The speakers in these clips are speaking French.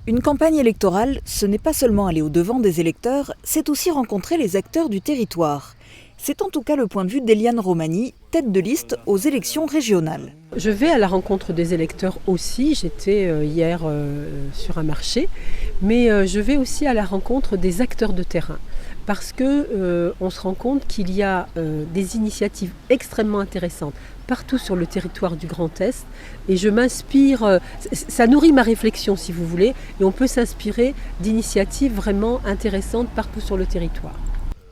Une campagne électorale, ce n'est pas seulement aller au-devant des électeurs, c'est aussi rencontrer les acteurs du territoire. C'est en tout cas le point de vue d'Eliane Romani, tête de liste aux élections régionales. Je vais à la rencontre des électeurs aussi, j'étais hier sur un marché, mais je vais aussi à la rencontre des acteurs de terrain. Parce qu'on se rend compte qu'il y a des initiatives extrêmement intéressantes partout sur le territoire du Grand Est. Et je m'inspire, ça nourrit ma réflexion si vous voulez, et on peut s'inspirer d'initiatives vraiment intéressantes partout sur le territoire.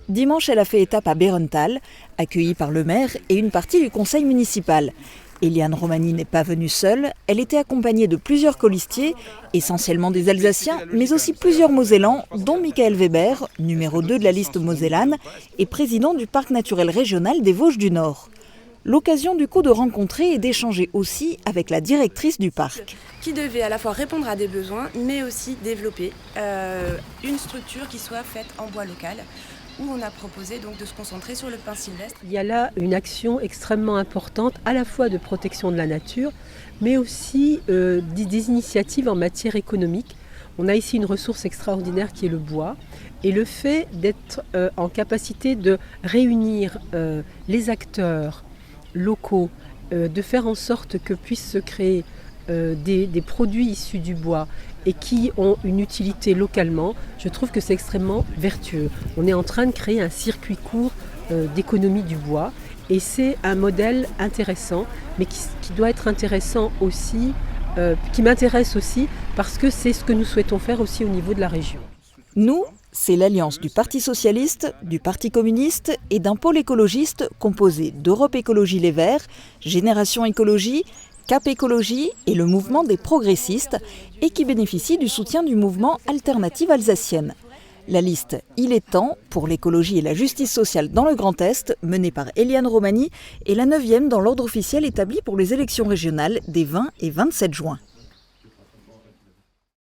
Dimanche, elle a fait étape à Bérenthal, accueillie par le maire et une partie du conseil municipal. Eliane Romani n'est pas venue seule, elle était accompagnée de plusieurs colistiers, essentiellement des Alsaciens, mais aussi plusieurs Mosellans, dont Michael Weber, numéro 2 de la liste mosellane, et président du parc naturel régional des Vosges du Nord. L'occasion du coup de rencontrer et d'échanger aussi avec la directrice du parc. Qui devait à la fois répondre à des besoins, mais aussi développer une structure qui soit faite en bois local, où on a proposé donc de se concentrer sur le pin sylvestre. Il y a là une action extrêmement importante, à la fois de protection de la nature, mais aussi des initiatives en matière économique. On a ici une ressource extraordinaire qui est le bois, et le fait d'être en capacité de réunir les acteurs locaux, de faire en sorte que puissent se créer des produits issus du bois et qui ont une utilité localement, je trouve que c'est extrêmement vertueux. On est en train de créer un circuit court d'économie du bois et c'est un modèle intéressant, mais qui doit être intéressant aussi, qui m'intéresse aussi parce que c'est ce que nous souhaitons faire aussi au niveau de la région. Nous, c'est l'alliance du Parti socialiste, du Parti communiste et d'un pôle écologiste composé d'Europe Écologie Les Verts, Génération Écologie, Cap Écologie et le mouvement des progressistes et qui bénéficie du soutien du mouvement Alternative Alsacienne. La liste « Il est temps » pour l'écologie et la justice sociale dans le Grand Est, menée par Eliane Romani, est la 9e dans l'ordre officiel établi pour les élections régionales des 20 et 27 juin.